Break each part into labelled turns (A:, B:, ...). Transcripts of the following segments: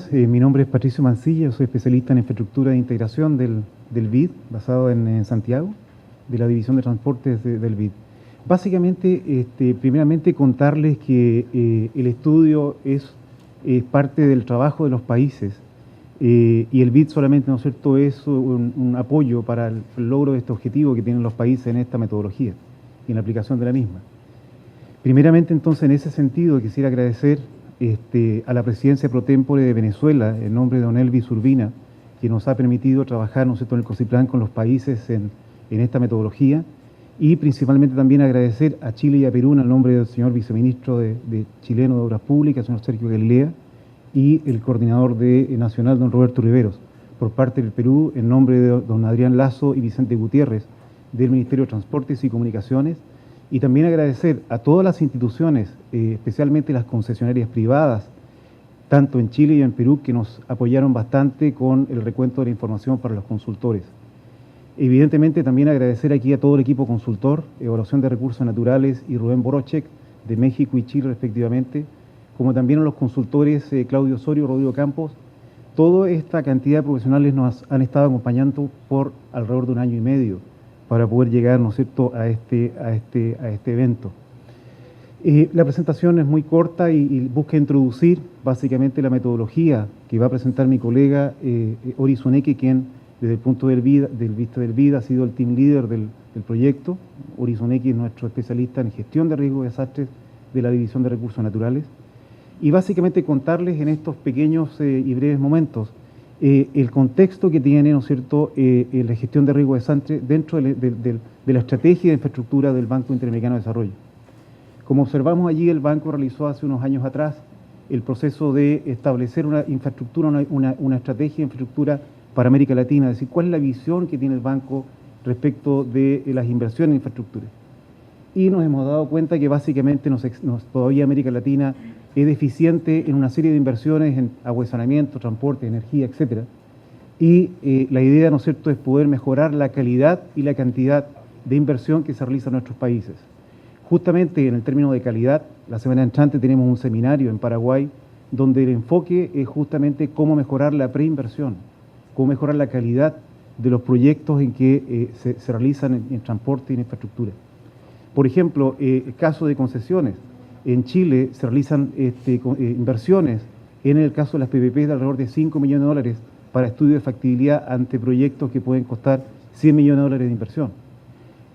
A: días. Mi nombre es Patricio Mancilla, soy especialista en infraestructura de integración del BID, basado en Santiago, de la División de Transportes del BID. Básicamente, primeramente contarles que el estudio es parte del trabajo de los países y el BID solamente, ¿no es cierto?, es un apoyo para el logro de este objetivo que tienen los países en esta metodología y en la aplicación de la misma. Primeramente, entonces, en ese sentido, quisiera agradecer a la presidencia pro tempore de Venezuela, en nombre de don Elvis Urbina, que nos ha permitido trabajar, ¿no es cierto?, en el COSIPLAN con los países en esta metodología, y principalmente también agradecer a Chile y a Perú en el nombre del señor viceministro chileno de Obras Públicas, señor Sergio Galilea, y el coordinador nacional, don Roberto Riveros, por parte del Perú, en nombre de don Adrián Lazo y Vicente Gutiérrez, del Ministerio de Transportes y Comunicaciones, y también agradecer a todas las instituciones, especialmente las concesionarias privadas, tanto en Chile y en Perú, que nos apoyaron bastante con el recuento de la información para los consultores. Evidentemente también agradecer aquí a todo el equipo consultor, Evaluación de Recursos Naturales y Rubén Borochek, de México y Chile respectivamente, como también a los consultores Claudio Osorio y Rodrigo Campos. Toda esta cantidad de profesionales nos han estado acompañando por alrededor de 1 año y medio para poder llegar, ¿no es cierto?, a este evento. La presentación es muy corta y busca introducir básicamente la metodología que va a presentar mi colega Ori Zuneki, quien desde el punto de vista del BID ha sido el team leader del proyecto. Ori Zuneki es nuestro especialista en gestión de riesgos y desastres de la División de Recursos Naturales. Y básicamente contarles en estos pequeños y breves momentos el contexto que tiene, ¿no es cierto?, la gestión de riesgos de desastres dentro de la estrategia de infraestructura del Banco Interamericano de Desarrollo. Como observamos allí, el banco realizó hace unos años atrás el proceso de establecer una infraestructura, una estrategia de infraestructura para América Latina, es decir, cuál es la visión que tiene el banco respecto de las inversiones en infraestructura. Y nos hemos dado cuenta que básicamente todavía América Latina es deficiente en una serie de inversiones en agua y saneamiento, transporte, energía, etc. Y la idea, ¿no es cierto?, es poder mejorar la calidad y la cantidad de inversión que se realiza en nuestros países. Justamente en el término de calidad, la semana entrante tenemos un seminario en Paraguay donde el enfoque es justamente cómo mejorar la preinversión, cómo mejorar la calidad de los proyectos en que se realizan en transporte y en infraestructura. Por ejemplo, el caso de concesiones. En Chile se realizan inversiones, en el caso de las PPP, de alrededor de 5 millones de dólares para estudio de factibilidad ante proyectos que pueden costar 100 millones de dólares de inversión.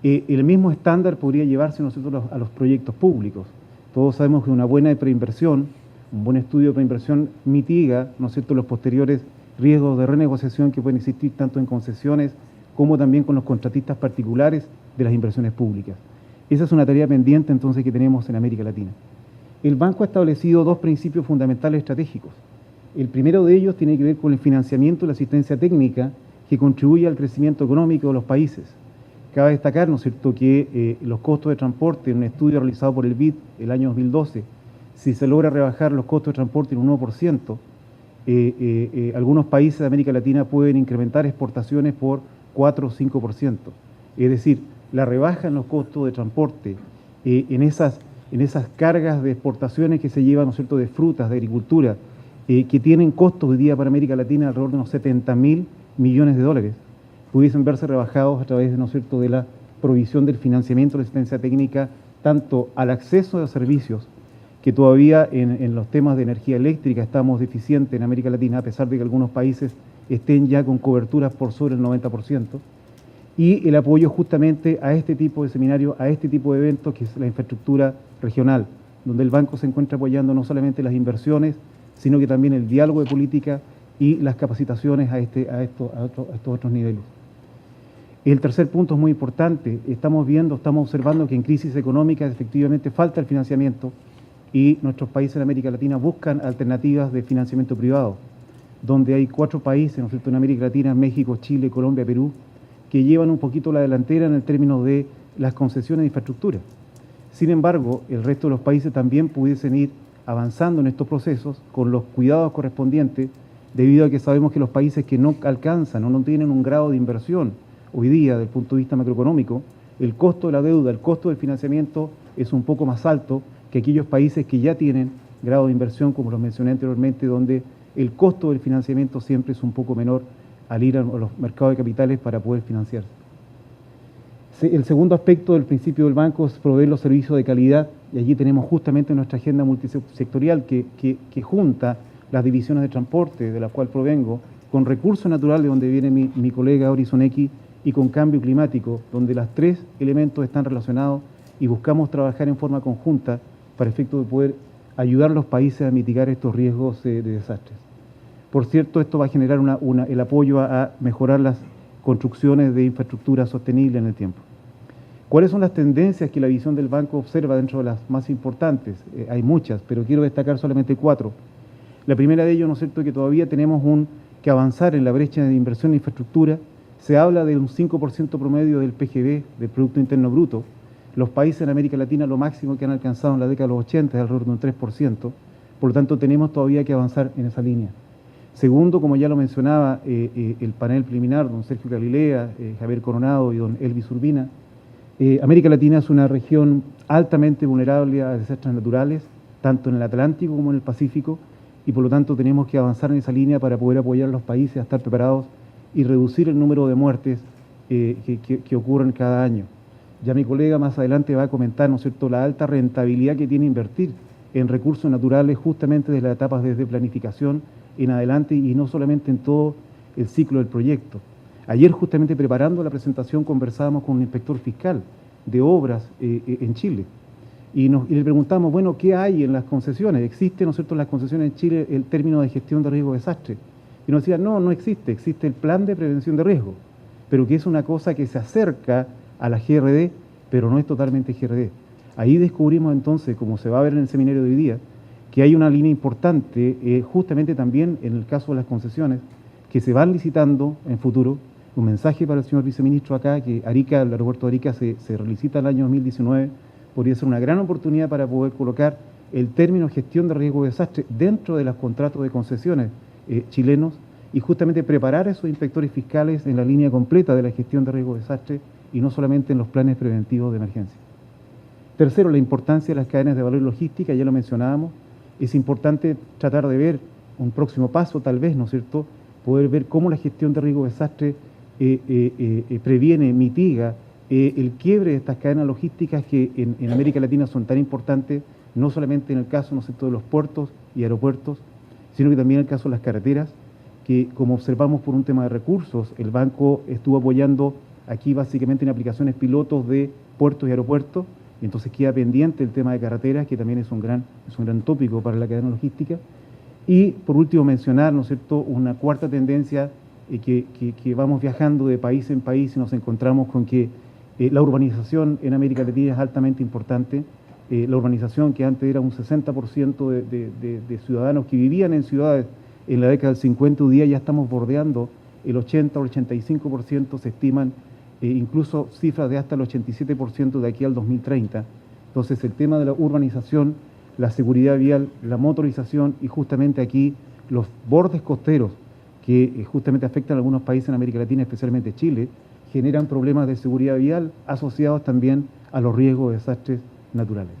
A: El mismo estándar podría llevarse nosotros a los proyectos públicos. Todos sabemos que una buena preinversión, un buen estudio de preinversión mitiga, ¿no es cierto?, los posteriores riesgos de renegociación que pueden existir tanto en concesiones como también con los contratistas particulares de las inversiones públicas. Esa es una tarea pendiente entonces que tenemos en América Latina. El banco ha establecido 2 principios fundamentales estratégicos. El primero de ellos tiene que ver con el financiamiento y la asistencia técnica que contribuye al crecimiento económico de los países. Cabe destacar, ¿no es cierto?, que los costos de transporte, en un estudio realizado por el BID el año 2012, si se logra rebajar los costos de transporte en un 1%, algunos países de América Latina pueden incrementar exportaciones por 4 o 5%. Es decir, la rebaja en los costos de transporte, en esas cargas de exportaciones que se llevan, ¿no es cierto?, de frutas, de agricultura, que tienen costos hoy día para América Latina alrededor de unos 70.000 millones de dólares, pudiesen verse rebajados a través, ¿no es cierto?, de la provisión del financiamiento de la asistencia técnica, tanto al acceso a los servicios, que todavía en los temas de energía eléctrica estamos deficientes en América Latina, a pesar de que algunos países estén ya con coberturas por sobre el 90%, y el apoyo justamente a este tipo de seminarios, a este tipo de eventos, que es la infraestructura regional, donde el banco se encuentra apoyando no solamente las inversiones, sino que también el diálogo de política y las capacitaciones a estos otros niveles. El tercer punto es muy importante. Estamos observando que en crisis económica efectivamente falta el financiamiento y nuestros países en América Latina buscan alternativas de financiamiento privado, donde hay 4 países, ¿no es cierto?, en América Latina: México, Chile, Colombia, Perú, que llevan un poquito la delantera en el término de las concesiones de infraestructura. Sin embargo, el resto de los países también pudiesen ir avanzando en estos procesos con los cuidados correspondientes, debido a que sabemos que los países que no alcanzan o no tienen un grado de inversión hoy día, desde el punto de vista macroeconómico, el costo de la deuda, el costo del financiamiento es un poco más alto que aquellos países que ya tienen grado de inversión, como los mencioné anteriormente, donde el costo del financiamiento siempre es un poco menor al ir a los mercados de capitales para poder financiarse. El segundo aspecto del principio del banco es proveer los servicios de calidad, y allí tenemos justamente nuestra agenda multisectorial que junta las divisiones de transporte, de la cual provengo, con recursos naturales, de donde viene mi colega Orizoneki, y con cambio climático, donde los tres elementos están relacionados y buscamos trabajar en forma conjunta para efecto de poder ayudar a los países a mitigar estos riesgos de desastres. Por cierto, esto va a generar el apoyo a mejorar las construcciones de infraestructura sostenible en el tiempo. ¿Cuáles son las tendencias que la visión del banco observa dentro de las más importantes? Hay muchas, pero quiero destacar solamente 4. La primera de ellos, ¿no es cierto?, que todavía tenemos que avanzar en la brecha de inversión en infraestructura. Se habla de un 5% promedio del PGB, del Producto Interno Bruto. Los países en América Latina lo máximo que han alcanzado en la década de los 80 es alrededor de un 3%. Por lo tanto, tenemos todavía que avanzar en esa línea. Segundo, como ya lo mencionaba el panel preliminar, don Sergio Galilea, Javier Coronado y don Elvis Urbina, América Latina es una región altamente vulnerable a desastres naturales, tanto en el Atlántico como en el Pacífico, y por lo tanto tenemos que avanzar en esa línea para poder apoyar a los países a estar preparados y reducir el número de muertes que ocurren cada año. Ya mi colega más adelante va a comentar, ¿no es cierto?, la alta rentabilidad que tiene invertir en recursos naturales justamente desde las etapas desde planificación en adelante y no solamente en todo el ciclo del proyecto. Ayer, justamente preparando la presentación, conversábamos con un inspector fiscal de obras en Chile y le preguntamos, bueno, ¿qué hay en las concesiones? ¿Existe, ¿no es cierto?, en las concesiones en Chile el término de gestión de riesgo de desastre? Y nos decía, no existe, existe el plan de prevención de riesgo, pero que es una cosa que se acerca a la GRD, pero no es totalmente GRD. Ahí descubrimos entonces, como se va a ver en el seminario de hoy día, que hay una línea importante, justamente también en el caso de las concesiones, que se van licitando en futuro. Un mensaje para el señor viceministro acá, que Arica, el aeropuerto de Arica se relicita el año 2019, podría ser una gran oportunidad para poder colocar el término gestión de riesgo de desastre dentro de los contratos de concesiones chilenos y justamente preparar a esos inspectores fiscales en la línea completa de la gestión de riesgo de desastre y no solamente en los planes preventivos de emergencia. Tercero, la importancia de las cadenas de valor y logística, ya lo mencionábamos. Es importante tratar de ver un próximo paso, tal vez, ¿no es cierto?, poder ver cómo la gestión de riesgo de desastre previene, mitiga el quiebre de estas cadenas logísticas que en América Latina son tan importantes, no solamente en el caso, ¿no es cierto?, de los puertos y aeropuertos, sino que también en el caso de las carreteras, que como observamos por un tema de recursos, el banco estuvo apoyando aquí básicamente en aplicaciones pilotos de puertos y aeropuertos, y entonces queda pendiente el tema de carreteras, que también es un gran tópico para la cadena logística. Y por último mencionar, ¿no es cierto?, una cuarta tendencia que vamos viajando de país en país y nos encontramos con que la urbanización en América Latina es altamente importante. La urbanización, que antes era un 60% de ciudadanos que vivían en ciudades en la década del 50, hoy día ya estamos bordeando el 80 o el 85%, se estiman incluso cifras de hasta el 87% de aquí al 2030. Entonces el tema de la urbanización, la seguridad vial, la motorización y justamente aquí los bordes costeros que justamente afectan a algunos países en América Latina, especialmente Chile, generan problemas de seguridad vial asociados también a los riesgos de desastres naturales.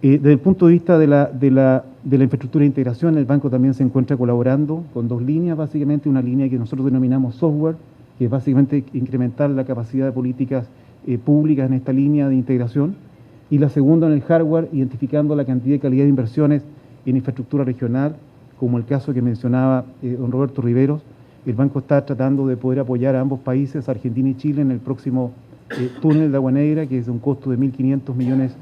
A: Desde el punto de vista de la infraestructura de integración, el banco también se encuentra colaborando con dos líneas, básicamente una línea que nosotros denominamos software, que es básicamente incrementar la capacidad de políticas públicas en esta línea de integración, y la segunda en el hardware, identificando la cantidad y calidad de inversiones en infraestructura regional, como el caso que mencionaba don Roberto Riveros. El banco está tratando de poder apoyar a ambos países, Argentina y Chile, en el próximo túnel de Agua Negra, que es de un costo de $1.500 millones,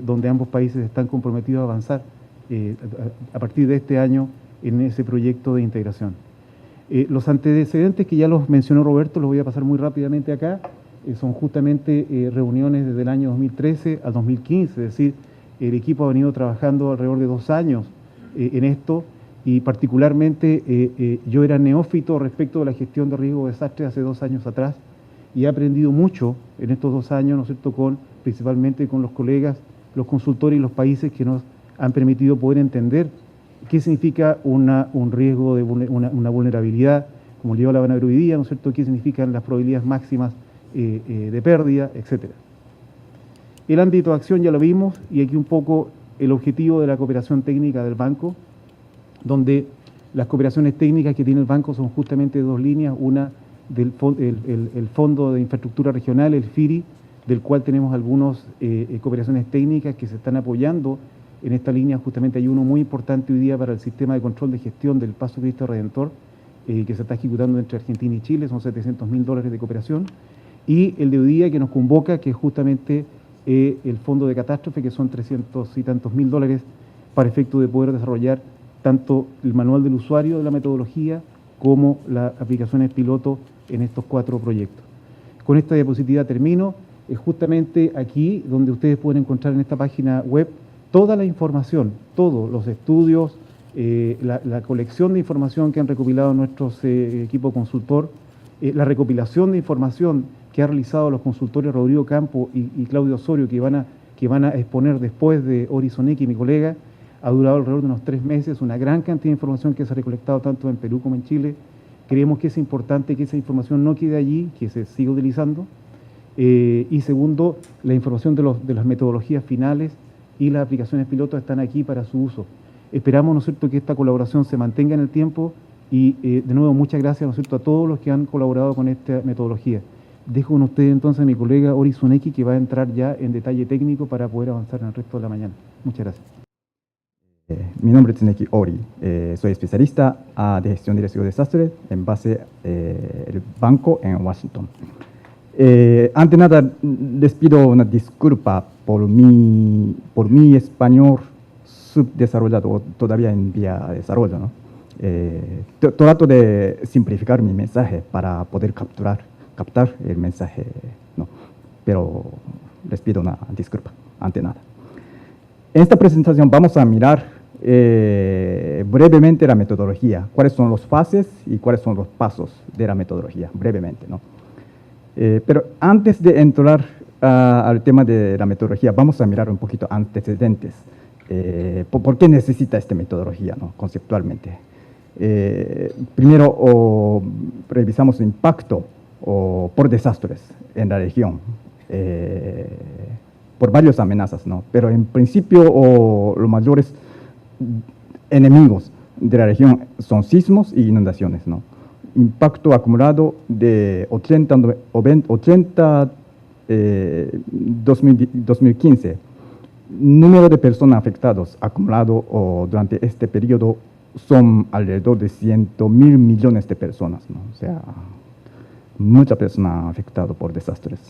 A: donde ambos países están comprometidos a avanzar a partir de este año en ese proyecto de integración. Los antecedentes que ya los mencionó Roberto, los voy a pasar muy rápidamente acá, son justamente reuniones desde el año 2013 al 2015, es decir, el equipo ha venido trabajando alrededor de 2 años en esto, y particularmente yo era neófito respecto de la gestión de riesgo de desastre hace 2 años atrás, y he aprendido mucho en estos 2 años, ¿no es cierto?, principalmente con los colegas, los consultores y los países que nos han permitido poder entender qué significa un riesgo de una vulnerabilidad, como le hablaban hoy día, ¿no es cierto?, qué significan las probabilidades máximas de pérdida, etc. El ámbito de acción ya lo vimos, y aquí un poco el objetivo de la cooperación técnica del banco, donde las cooperaciones técnicas que tiene el banco son justamente dos líneas, una del el Fondo de Infraestructura Regional, el FIRI, del cual tenemos algunas cooperaciones técnicas que se están apoyando en esta línea. Justamente hay uno muy importante hoy día para el sistema de control de gestión del Paso Cristo Redentor, que se está ejecutando entre Argentina y Chile, son $700.000 de cooperación, y el de hoy día que nos convoca, que es justamente el Fondo de Catástrofe, que son 300 y tantos mil dólares para efecto de poder desarrollar tanto el manual del usuario de la metodología como las aplicaciones piloto en estos 4 proyectos. Con esta diapositiva termino. Es justamente aquí donde ustedes pueden encontrar en esta página web toda la información, todos los estudios, la colección de información que han recopilado nuestros equipo consultor, la recopilación de información que ha realizado los consultores Rodrigo Campo y Claudio Osorio, que van a exponer después de Horizon X, mi colega. Ha durado alrededor de unos 3 meses, una gran cantidad de información que se ha recolectado tanto en Perú como en Chile. Creemos que es importante que esa información no quede allí, que se siga utilizando. Y segundo, la información de las metodologías finales y las aplicaciones piloto están aquí para su uso. Esperamos, ¿no es cierto?, que esta colaboración se mantenga en el tiempo y, de nuevo, muchas gracias, ¿no es cierto?, a todos los que han colaborado con esta metodología. Dejo con ustedes entonces a mi colega Horizon X, que va a entrar ya en detalle técnico para poder avanzar en el resto de la mañana. Muchas gracias.
B: Mi nombre es Tsuneki Ori, soy especialista de gestión de riesgo de desastre en base el banco en Washington. Ante nada, les pido una disculpa por mi español subdesarrollado, todavía en vía de desarrollo, ¿no? Trato de simplificar mi mensaje para poder captar el mensaje, ¿no? Pero les pido una disculpa, ante nada. En esta presentación vamos a mirar brevemente la metodología, cuáles son las fases y cuáles son los pasos de la metodología, brevemente, ¿no? Pero antes de entrar al tema de la metodología, vamos a mirar un poquito antecedentes. ¿Por qué necesita esta metodología, ¿no?, conceptualmente? Primero, revisamos el impacto por desastres en la región, por varias amenazas, ¿no? Pero en principio, los mayores enemigos de la región son sismos y inundaciones, ¿no? Impacto acumulado de 2015. Número de personas afectadas acumulado durante este periodo son alrededor de 100.000 millones de personas, ¿no? O sea, muchas personas afectadas por desastres.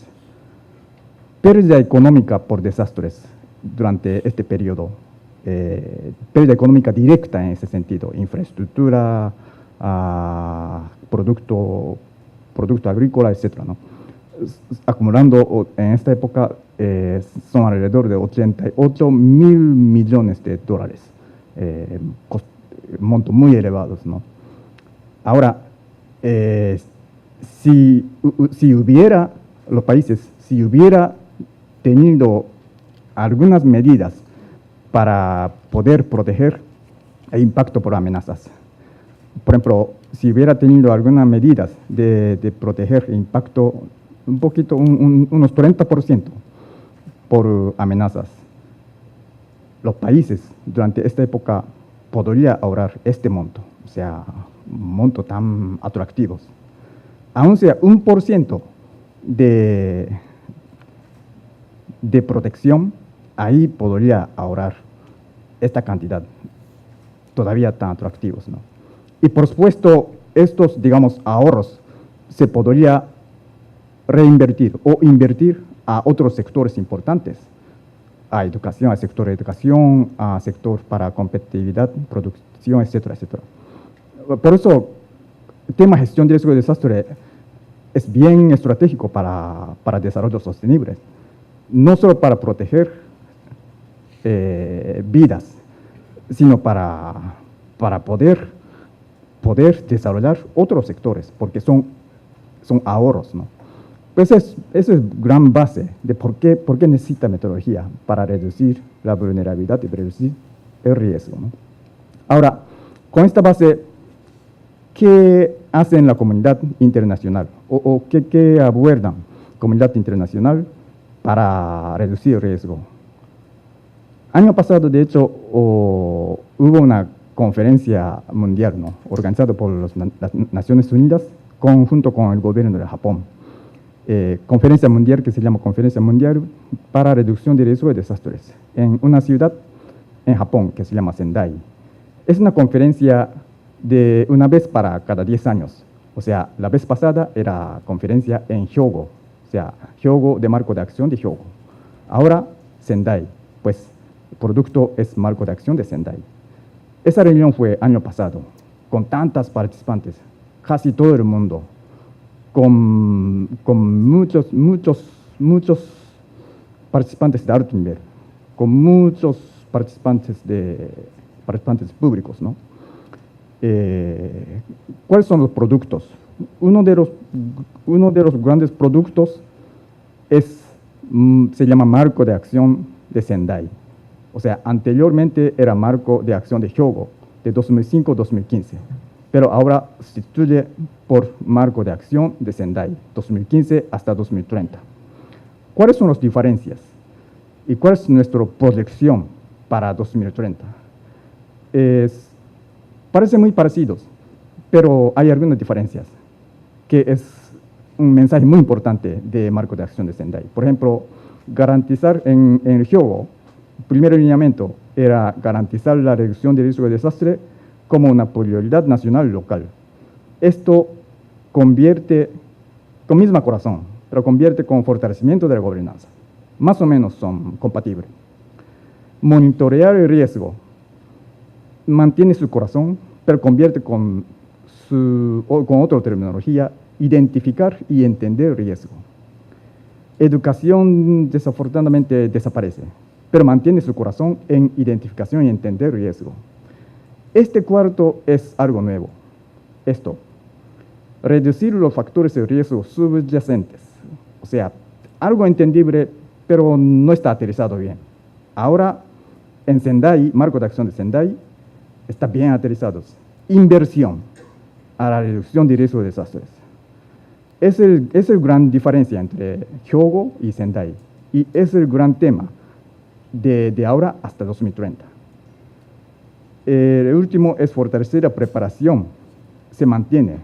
B: Pérdida económica por desastres durante este periodo. Pérdida económica directa en ese sentido, infraestructura, producto agrícola, etc., ¿no? Acumulando en esta época son alrededor de 88.000 millones de dólares, montos muy elevados, ¿no? Ahora, si hubiera los países, si hubiera tenido algunas medidas para poder proteger el impacto por amenazas. Por ejemplo, si hubiera tenido algunas medidas de proteger el impacto, un poquito, unos 30% por amenazas, los países durante esta época podrían ahorrar este monto, o sea, un monto tan atractivos. Aún sea 1% de protección, ahí podría ahorrar esta cantidad todavía tan atractivos, ¿no? Y por supuesto, estos, digamos, ahorros se podría reinvertir o invertir a otros sectores importantes, a educación, al sector de educación, a sector para competitividad, producción, etcétera, etcétera. Por eso, el tema gestión de riesgo de desastre es bien estratégico para desarrollo sostenible, no solo para proteger vidas, sino para poder desarrollar otros sectores, porque son ahorros, ¿no? Pues esa es gran base de por qué necesita metodología para reducir la vulnerabilidad y reducir el riesgo, ¿no? Ahora, con esta base, ¿qué hacen la comunidad internacional? ¿O qué abordan comunidad internacional para reducir el riesgo? Año pasado, de hecho, hubo una conferencia mundial, ¿no?, organizada por las Naciones Unidas junto con el gobierno de Japón. Conferencia mundial que se llama Conferencia Mundial para Reducción de Riesgo de Desastres, en una ciudad en Japón que se llama Sendai. Es una conferencia de una vez para cada 10 años. O sea, la vez pasada era conferencia en Hyogo, o sea, Hyogo de marco de acción de Hyogo. Ahora, Sendai, pues el producto es marco de acción de Sendai. Esa reunión fue año pasado, con tantas participantes, casi todo el mundo, con muchos participantes de alto nivel, con muchos participantes públicos, ¿no? ¿Cuáles son los productos? Uno de los grandes productos se llama marco de acción de Sendai. O sea, anteriormente era marco de acción de Hyogo, de 2005-2015, pero ahora se sustituye por marco de acción de Sendai, 2015 hasta 2030. ¿Cuáles son las diferencias? ¿Y cuál es nuestra proyección para 2030? Parecen muy parecidos, pero hay algunas diferencias, que es un mensaje muy importante de marco de acción de Sendai. Por ejemplo, garantizar en el Hyogo, el primer lineamiento era garantizar la reducción de riesgo de desastre como una prioridad nacional local. Esto convierte, con mismo corazón, pero convierte con fortalecimiento de la gobernanza. Más o menos son compatibles. Monitorear el riesgo mantiene su corazón, pero convierte con otra terminología, identificar y entender el riesgo. Educación desafortunadamente desaparece, pero mantiene su corazón en identificación y entender el riesgo. Este cuarto es algo nuevo. Esto, reducir los factores de riesgo subyacentes. O sea, algo entendible, pero no está aterrizado bien. Ahora, en Sendai, marco de acción de Sendai, está bien aterrizado. Inversión a la reducción de riesgo de desastres. Es el gran diferencia entre Hyogo y Sendai. Y es el gran tema de ahora hasta 2030. El último es fortalecer la preparación. Se mantiene,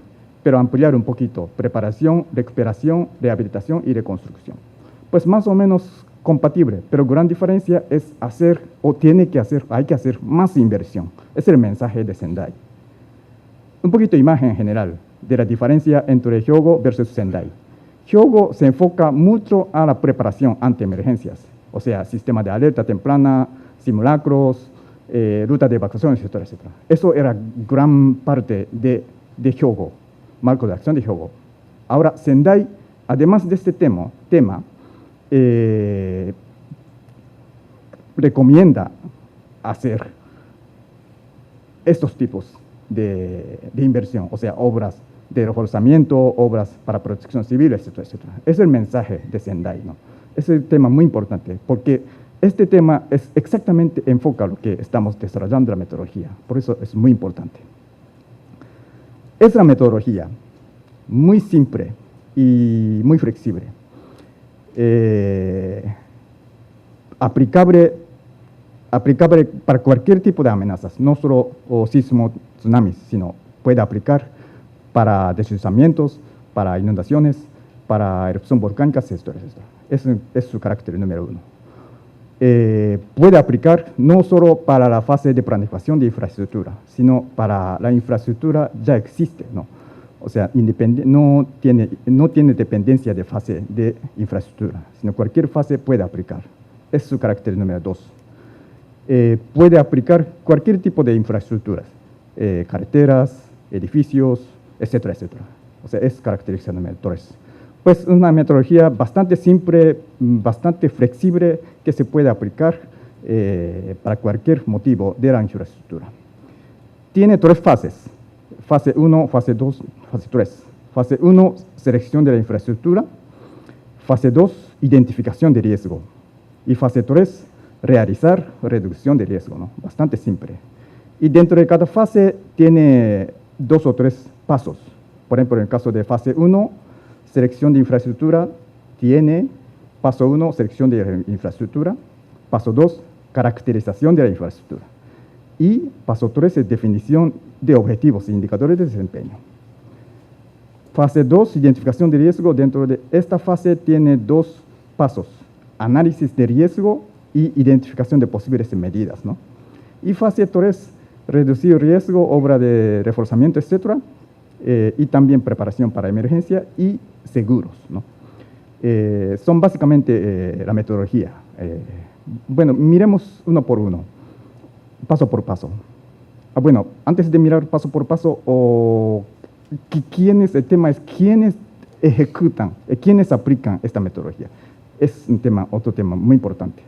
B: pero ampliar un poquito. Preparación, recuperación, rehabilitación y reconstrucción. Pues más o menos compatible, pero gran diferencia es hay que hacer más inversión. Es el mensaje de Sendai. Un poquito de imagen general de la diferencia entre Hyogo versus Sendai. Hyogo se enfoca mucho a la preparación ante emergencias, o sea, sistema de alerta temprana, simulacros, ruta de evacuación, etcétera, etcétera. Eso era gran parte de Hyogo, marco de acción de Hyogo. Ahora, Sendai, además de este tema recomienda hacer estos tipos de inversión, o sea, obras de reforzamiento, obras para protección civil, etcétera, etcétera. Es el mensaje de Sendai, ¿no? Es un tema muy importante, porque este tema es exactamente enfoca lo que estamos desarrollando la metodología, por eso es muy importante. Es la metodología muy simple y muy flexible, aplicable para cualquier tipo de amenazas, no solo sismos, tsunamis, sino puede aplicar para deslizamientos, para inundaciones, para erupción volcánica, etcétera, etcétera. Es su carácter número uno. Puede aplicar no solo para la fase de planificación de infraestructura, sino para la infraestructura ya existe, ¿no? O sea, no tiene dependencia de fase de infraestructura, sino cualquier fase puede aplicar. Es su carácter número dos. Puede aplicar cualquier tipo de infraestructuras, carreteras, edificios, etcétera, etcétera. O sea, es característica número tres. Pues una metodología bastante simple, bastante flexible, que se puede aplicar para cualquier motivo de la infraestructura. Tiene tres fases: fase 1, fase 2, fase 3. Fase 1, selección de la infraestructura. Fase 2, identificación de riesgo. Y fase 3, realizar reducción de riesgo, ¿no? Bastante simple. Y dentro de cada fase tiene 2 o 3 pasos. Por ejemplo, en el caso de fase 1, selección de infraestructura, tiene paso 1, selección de infraestructura, paso 2, caracterización de la infraestructura. Y paso 3 es definición de objetivos e indicadores de desempeño. Fase 2, identificación de riesgo. Dentro de esta fase tiene 2 pasos: análisis de riesgo y identificación de posibles medidas, ¿no? Y fase 3, reducir riesgo, obra de reforzamiento, etcétera, y también preparación para emergencia y seguros, ¿no? Son básicamente la metodología. Bueno, miremos uno por uno, paso por paso. Bueno, antes de mirar paso por paso, el tema es quiénes ejecutan, quiénes aplican esta metodología. Es otro tema muy importante.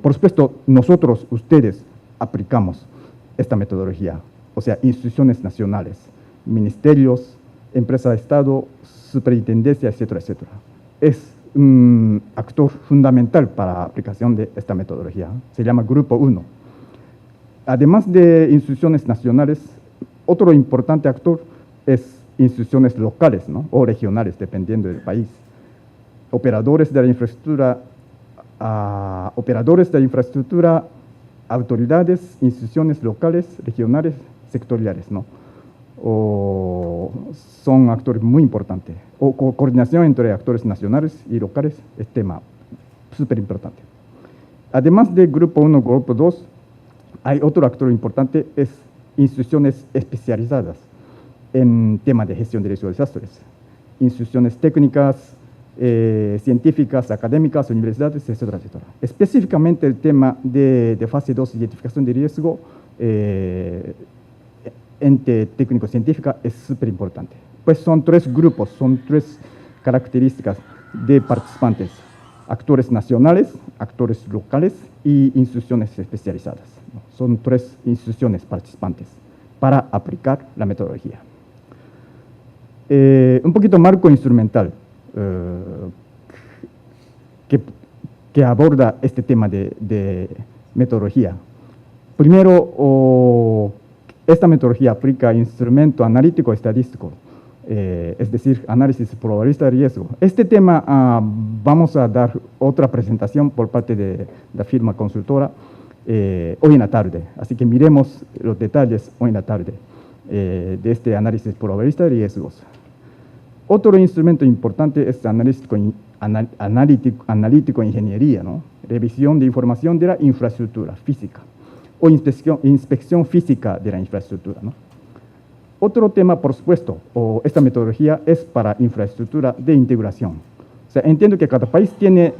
B: Por supuesto, nosotros, ustedes, aplicamos esta metodología, o sea, instituciones nacionales, ministerios, empresas de Estado, superintendencia, etcétera, etcétera. Es un actor fundamental para la aplicación de esta metodología. Se llama Grupo 1. Además de instituciones nacionales, otro importante actor es instituciones locales, ¿no? O regionales, dependiendo del país. Operadores de la infraestructura, autoridades, instituciones locales, regionales, sectoriales, ¿no? Son actores muy importantes. Coordinación entre actores nacionales y locales es tema súper importante. Además de Grupo 1, Grupo 2, hay otro actor importante, es instituciones especializadas en temas de gestión de riesgo de desastres. Instituciones técnicas, científicas, académicas, universidades, etcétera, etcétera. Específicamente el tema de fase 2, identificación de riesgo, ente técnico-científica, es súper importante. Pues son 3 grupos, son 3 características de participantes: actores nacionales, actores locales y instituciones especializadas. Son 3 instituciones participantes para aplicar la metodología. Un poquito marco instrumental que aborda este tema de metodología. Primero, esta metodología aplica instrumento analítico estadístico, es decir, análisis probabilista de riesgo. Este tema vamos a dar otra presentación por parte de la firma consultora hoy en la tarde, así que miremos los detalles hoy en la tarde de este análisis probabilista de riesgos. Otro instrumento importante es analítico ingeniería, ¿no? Revisión de información de la infraestructura física o inspección física de la infraestructura, ¿no? Otro tema, por supuesto, esta metodología es para infraestructura de integración. O sea, entiendo que cada país tiene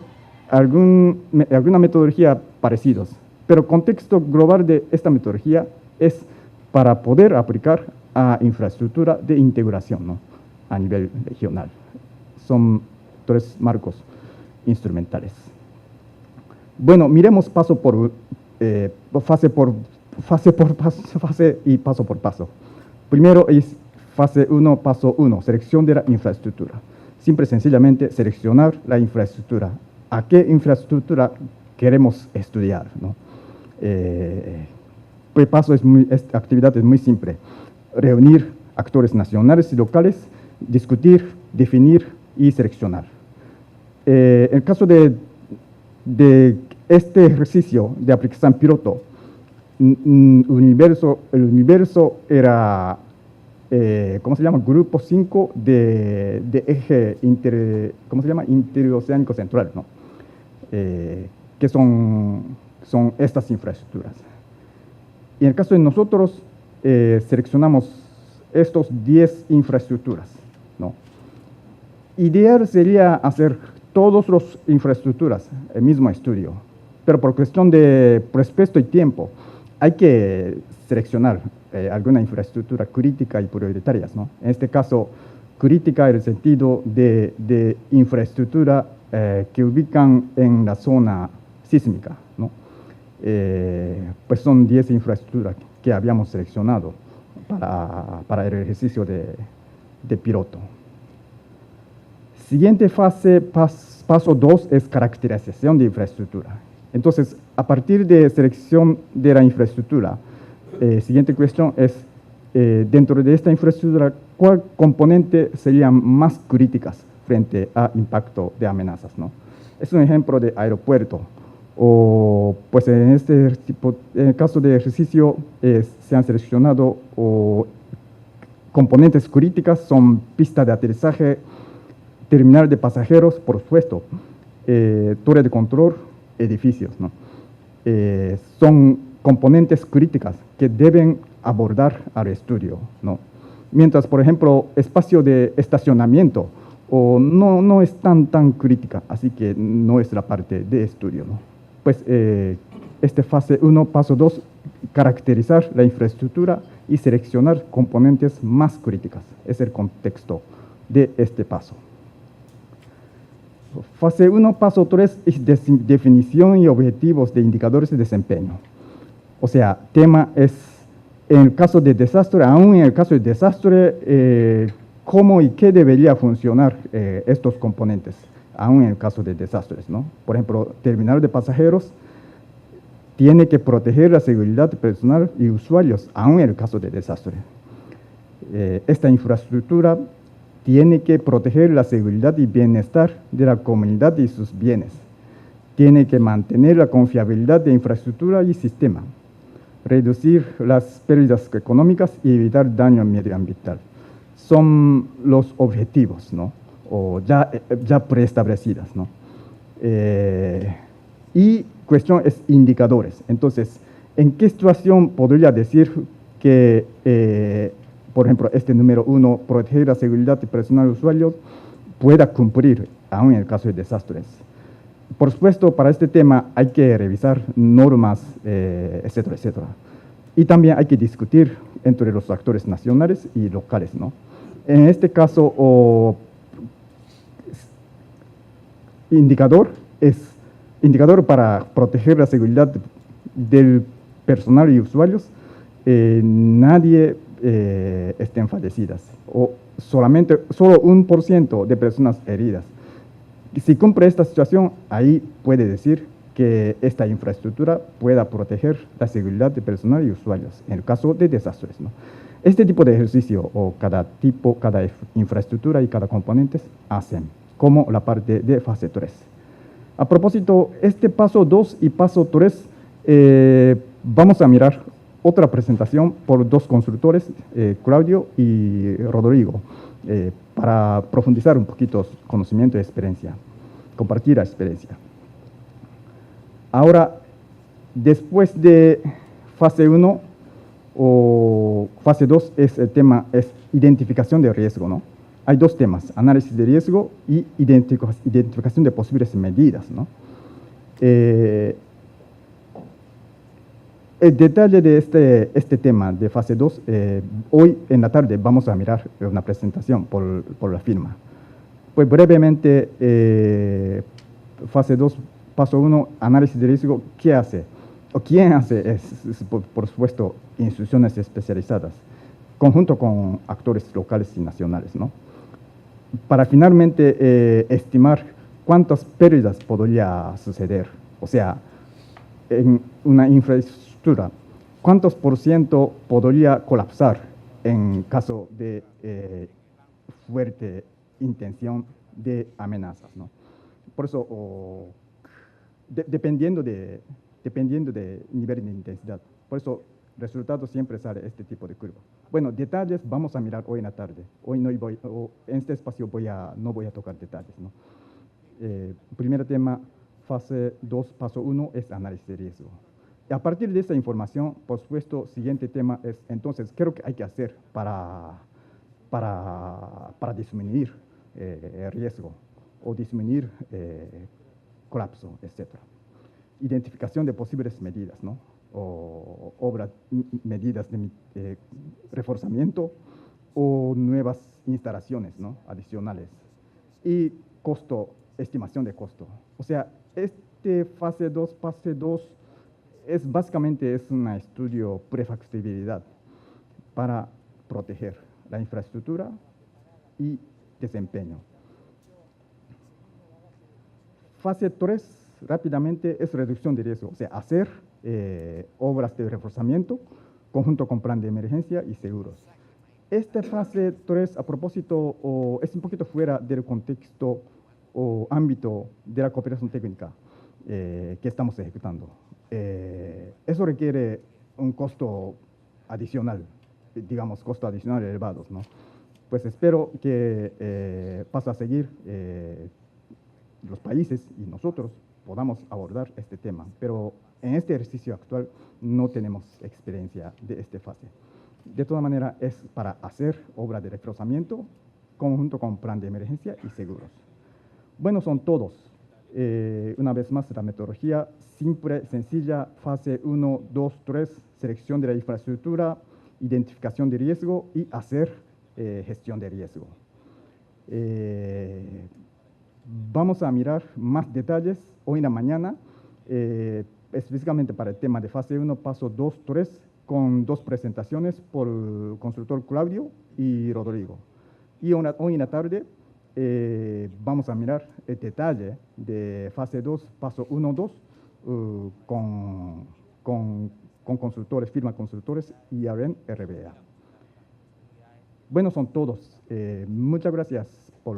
B: alguna metodología parecida, pero el contexto global de esta metodología es para poder aplicar a infraestructura de integración, ¿no? A nivel regional. Son 3 marcos instrumentales. Bueno, miremos fase por paso. Primero es fase 1, paso 1, selección de la infraestructura. Simple y sencillamente seleccionar la infraestructura. ¿A qué infraestructura queremos estudiar, ¿no? El paso esta actividad es muy simple: reunir actores nacionales y locales, discutir, definir y seleccionar. En el caso de este ejercicio de aplicación piloto, el universo era, ¿cómo se llama? Grupo 5 de eje interoceánico central, ¿no? Que son estas infraestructuras. Y en el caso de nosotros, seleccionamos estos 10 infraestructuras, ¿no? Ideal sería hacer todas las infraestructuras el mismo estudio, pero por cuestión de presupuesto y tiempo, hay que seleccionar alguna infraestructura crítica y prioritaria, ¿no? En este caso, crítica en el sentido de infraestructura que ubican en la zona sísmica, ¿no? Pues son 10 infraestructuras que habíamos seleccionado para el ejercicio de piloto. Siguiente fase, paso 2, es caracterización de infraestructura. Entonces, a partir de selección de la infraestructura, siguiente cuestión es, dentro de esta infraestructura, ¿cuál componente serían más críticas frente a impacto de amenazas, ¿no? Es un ejemplo de aeropuerto. O, pues en en el caso de ejercicio se han seleccionado componentes críticas, son pista de aterrizaje, terminal de pasajeros, por supuesto, torre de control, edificios, ¿no? Son componentes críticas que deben abordar al estudio, ¿no? Mientras, por ejemplo, espacio de estacionamiento no es tan crítica, así que no es la parte de estudio, ¿no? Pues fase 1, paso 2, caracterizar la infraestructura y seleccionar componentes más críticas. Es el contexto de este paso. Fase 1, paso 3, es definición y objetivos de indicadores de desempeño. O sea, tema es, en el caso de desastre, aún en el caso de desastre, cómo y qué debería funcionar estos componentes, aún en el caso de desastres, ¿no? Por ejemplo, terminal de pasajeros tiene que proteger la seguridad personal y usuarios, aún en el caso de desastre. Esta infraestructura tiene que proteger la seguridad y bienestar de la comunidad y sus bienes. Tiene que mantener la confiabilidad de infraestructura y sistema, reducir las pérdidas económicas y evitar daño medioambiental. Son los objetivos, ¿no? O ya preestablecidas, ¿no? Y cuestión es indicadores. Entonces, ¿en qué situación podría decir que, por ejemplo, este número 1, proteger la seguridad personal de usuarios, pueda cumplir, aún en el caso de desastres? Por supuesto, para este tema hay que revisar normas, etcétera, etcétera. Y también hay que discutir entre los actores nacionales y locales, ¿no? En este caso, indicador para proteger la seguridad del personal y usuarios, nadie estén fallecidas, o solo 1% de personas heridas. Si cumple esta situación, ahí puede decir que esta infraestructura pueda proteger la seguridad de personal y usuarios en el caso de desastres, ¿no? Este tipo de ejercicio, o cada infraestructura y cada componente hacen, como la parte de fase 3. A propósito, este paso 2 y paso 3, vamos a mirar otra presentación por dos consultores, Claudio y Rodrigo, para profundizar un poquito su conocimiento y experiencia, compartir la experiencia. Ahora, después de fase 1 o fase 2, el tema es identificación de riesgo, ¿no? Hay dos temas, análisis de riesgo y identificación de posibles medidas, ¿no? El detalle de este tema de fase 2, hoy en la tarde vamos a mirar una presentación por la firma. Pues brevemente, fase 2, paso 1, análisis de riesgo, ¿qué hace? ¿O quién hace? Por supuesto, instituciones especializadas, conjunto con actores locales y nacionales, ¿no? Para finalmente estimar cuántas pérdidas podría suceder. O sea, en una infraestructura, ¿cuántos % podría colapsar en caso de fuerte intención de amenazas, ¿no? Por eso, dependiendo de nivel de intensidad. Por eso, resultado siempre sale este tipo de curva. Bueno, detalles vamos a mirar hoy en la tarde. Hoy no voy, en este espacio no voy a tocar detalles, ¿no? Primer tema, fase 2, paso 1, es análisis de riesgo. Y a partir de esta información, por supuesto, siguiente tema es, entonces, ¿qué es lo que hay que hacer para disminuir el riesgo o disminuir colapso, etcétera? Identificación de posibles medidas, ¿no? O medidas de reforzamiento o nuevas instalaciones, ¿no? Adicionales. Y estimación de costo. O sea, fase 2 básicamente es un estudio prefactibilidad para proteger la infraestructura y desempeño. Fase 3, rápidamente, es reducción de riesgo, o sea, hacer obras de reforzamiento conjunto con plan de emergencia y seguros. Esta fase 3, a propósito, es un poquito fuera del contexto o ámbito de la cooperación técnica. que estamos ejecutando. Eso requiere un costo adicional, digamos, costo adicional elevados, ¿no? Pues espero que pase a seguir los países y nosotros podamos abordar este tema, pero en este ejercicio actual no tenemos experiencia de esta fase. De todas maneras, es para hacer obra de reforzamiento conjunto con plan de emergencia y seguros. Bueno, son todos. Una vez más, la metodología simple, sencilla, fase 1, 2, 3, selección de la infraestructura, identificación de riesgo y hacer gestión de riesgo. Vamos a mirar más detalles hoy en la mañana, específicamente para el tema de fase 1, paso 2, 3, con 2 presentaciones por el constructor Claudio y Rodrigo. Y hoy en la tarde vamos a mirar el detalle de fase 2, paso 1, 2, con consultores, firma consultores y RBA. Bueno, son todos. Muchas gracias por